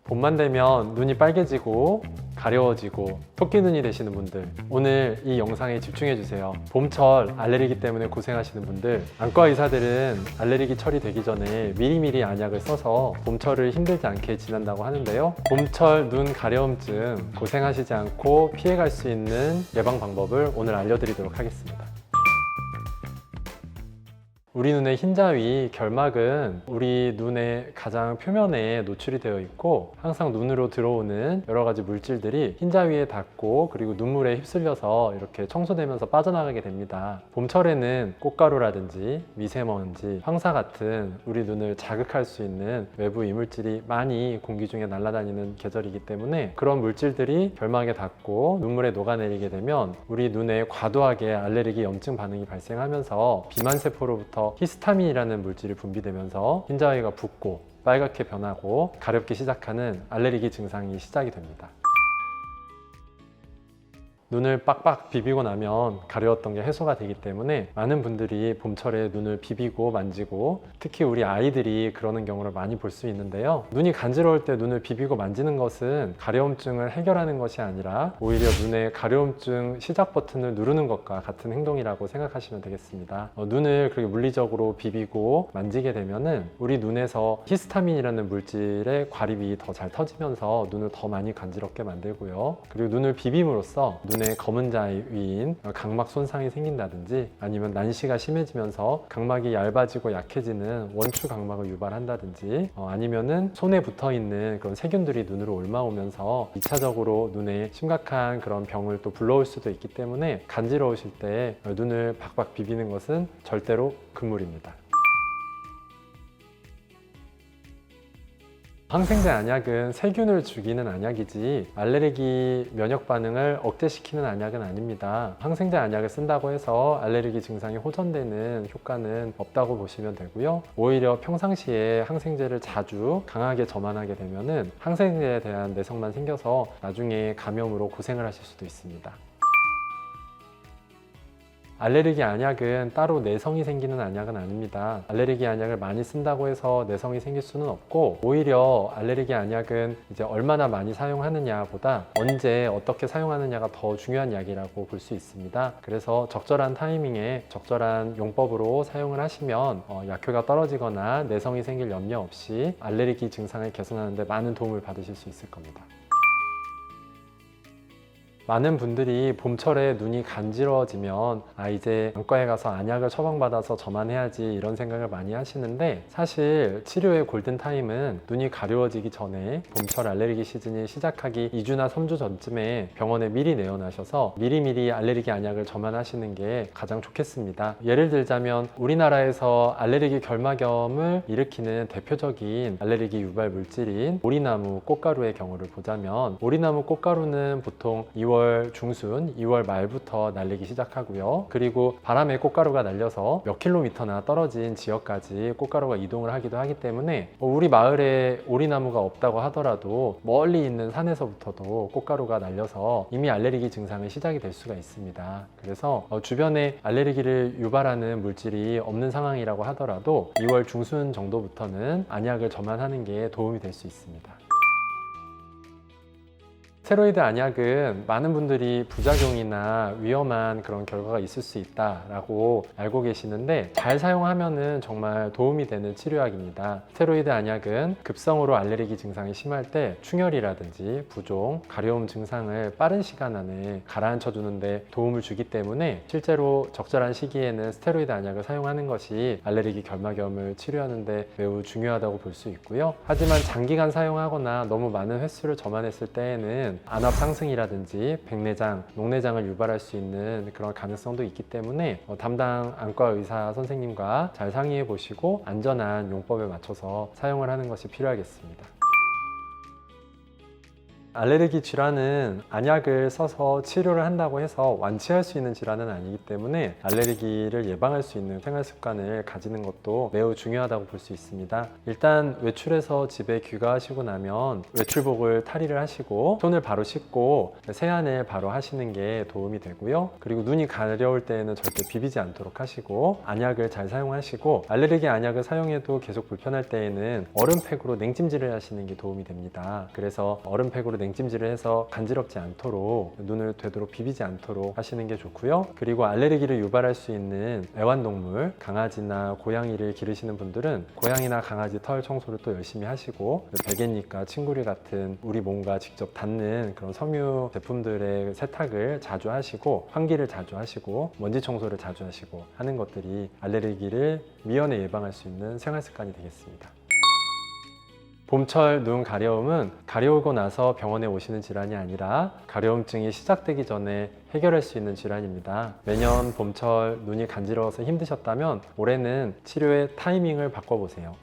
봄만 되면 눈이 빨개지고 가려워지고 토끼 눈이 되시는 분들, 오늘 이 영상에 집중해 주세요. 봄철 알레르기 때문에 고생하시는 분들, 안과 의사들은 알레르기 처리되기 전에 미리미리 안약을 써서 봄철을 힘들지 않게 지난다고 하는데요. 봄철 눈 가려움증 고생하시지 않고 피해갈 수 있는 예방 방법을 오늘 알려드리도록 하겠습니다. 우리 눈의 흰자위, 결막은 우리 눈의 가장 표면에 노출이 되어 있고, 항상 눈으로 들어오는 여러 가지 물질들이 흰자위에 닿고 그리고 눈물에 휩쓸려서 이렇게 청소되면서 빠져나가게 됩니다. 봄철에는 꽃가루라든지 미세먼지, 황사 같은 우리 눈을 자극할 수 있는 외부 이물질이 많이 공기 중에 날아다니는 계절이기 때문에 그런 물질들이 결막에 닿고 눈물에 녹아내리게 되면 우리 눈에 과도하게 알레르기 염증 반응이 발생하면서 비만세포로부터 히스타민이라는 물질이 분비되면서 흰자위가 붓고 빨갛게 변하고 가렵게 시작하는 알레르기 증상이 시작이 됩니다. 눈을 빡빡 비비고 나면 가려웠던 게 해소가 되기 때문에 많은 분들이 봄철에 눈을 비비고 만지고, 특히 우리 아이들이 그러는 경우를 많이 볼 수 있는데요. 눈이 간지러울 때 눈을 비비고 만지는 것은 가려움증을 해결하는 것이 아니라 오히려 눈의 가려움증 시작 버튼을 누르는 것과 같은 행동이라고 생각하시면 되겠습니다. 눈을 그렇게 물리적으로 비비고 만지게 되면은 우리 눈에서 히스타민이라는 물질의 과립이 더 잘 터지면서 눈을 더 많이 간지럽게 만들고요. 그리고 눈을 비빔으로써 눈에 검은 자위인 각막 손상이 생긴다든지, 아니면 난시가 심해지면서 각막이 얇아지고 약해지는 원추 각막을 유발한다든지, 아니면은 손에 붙어 있는 그런 세균들이 눈으로 옮아오면서 2차적으로 눈에 심각한 그런 병을 또 불러올 수도 있기 때문에 간지러우실 때 눈을 박박 비비는 것은 절대로 금물입니다. 항생제 안약은 세균을 죽이는 안약이지 알레르기 면역 반응을 억제시키는 안약은 아닙니다. 항생제 안약을 쓴다고 해서 알레르기 증상이 호전되는 효과는 없다고 보시면 되고요. 오히려 평상시에 항생제를 자주 강하게 점안하게 되면은 항생제에 대한 내성만 생겨서 나중에 감염으로 고생을 하실 수도 있습니다. 알레르기 안약은 따로 내성이 생기는 안약은 아닙니다. 알레르기 안약을 많이 쓴다고 해서 내성이 생길 수는 없고, 오히려 알레르기 안약은 이제 얼마나 많이 사용하느냐보다 언제 어떻게 사용하느냐가 더 중요한 약이라고 볼 수 있습니다. 그래서 적절한 타이밍에 적절한 용법으로 사용을 하시면 약효가 떨어지거나 내성이 생길 염려 없이 알레르기 증상을 개선하는 데 많은 도움을 받으실 수 있을 겁니다. 많은 분들이 봄철에 눈이 간지러워지면 이제 안과에 가서 안약을 처방받아서 점안해야지 이런 생각을 많이 하시는데, 사실 치료의 골든타임은 눈이 가려워지기 전에 봄철 알레르기 시즌이 시작하기 2주나 3주 전쯤에 병원에 미리 내원하셔서 미리미리 알레르기 안약을 점안하시는 게 가장 좋겠습니다. 예를 들자면 우리나라에서 알레르기 결막염을 일으키는 대표적인 알레르기 유발 물질인 오리나무 꽃가루의 경우를 보자면, 오리나무 꽃가루는 보통 2월 중순, 2월 말부터 날리기 시작하고요. 그리고 바람에 꽃가루가 날려서 몇 킬로미터나 떨어진 지역까지 꽃가루가 이동을 하기도 하기 때문에 우리 마을에 오리나무가 없다고 하더라도 멀리 있는 산에서부터도 꽃가루가 날려서 이미 알레르기 증상이 시작이 될 수가 있습니다. 그래서 주변에 알레르기를 유발하는 물질이 없는 상황이라고 하더라도 2월 중순 정도부터는 안약을 점안하는 게 도움이 될 수 있습니다. 스테로이드 안약은 많은 분들이 부작용이나 위험한 그런 결과가 있을 수 있다라고 알고 계시는데, 잘 사용하면은 정말 도움이 되는 치료약입니다. 스테로이드 안약은 급성으로 알레르기 증상이 심할 때 충혈이라든지 부종, 가려움 증상을 빠른 시간 안에 가라앉혀 주는데 도움을 주기 때문에 실제로 적절한 시기에는 스테로이드 안약을 사용하는 것이 알레르기 결막염을 치료하는데 매우 중요하다고 볼 수 있고요. 하지만 장기간 사용하거나 너무 많은 횟수를 점안했을 때에는 안압 상승이라든지 백내장, 녹내장을 유발할 수 있는 그런 가능성도 있기 때문에 담당 안과 의사 선생님과 잘 상의해 보시고 안전한 용법에 맞춰서 사용을 하는 것이 필요하겠습니다. 알레르기 질환은 안약을 써서 치료를 한다고 해서 완치할 수 있는 질환은 아니기 때문에 알레르기를 예방할 수 있는 생활 습관을 가지는 것도 매우 중요하다고 볼 수 있습니다. 일단 외출해서 집에 귀가하시고 나면 외출복을 탈의를 하시고 손을 바로 씻고 세안을 바로 하시는 게 도움이 되고요. 그리고 눈이 가려울 때에는 절대 비비지 않도록 하시고 안약을 잘 사용하시고, 알레르기 안약을 사용해도 계속 불편할 때에는 얼음팩으로 냉찜질을 하시는 게 도움이 됩니다. 그래서 얼음팩으로 냉찜질을 해서 간지럽지 않도록, 눈을 되도록 비비지 않도록 하시는 게 좋고요. 그리고 알레르기를 유발할 수 있는 애완동물, 강아지나 고양이를 기르시는 분들은 고양이나 강아지 털 청소를 또 열심히 하시고, 베갯잎과 친구리 같은 우리 몸과 직접 닿는 그런 섬유 제품들의 세탁을 자주 하시고, 환기를 자주 하시고, 먼지 청소를 자주 하시고 하는 것들이 알레르기를 미연에 예방할 수 있는 생활 습관이 되겠습니다. 봄철 눈 가려움은 가려우고 나서 병원에 오시는 질환이 아니라 가려움증이 시작되기 전에 해결할 수 있는 질환입니다. 매년 봄철 눈이 간지러워서 힘드셨다면 올해는 치료의 타이밍을 바꿔보세요.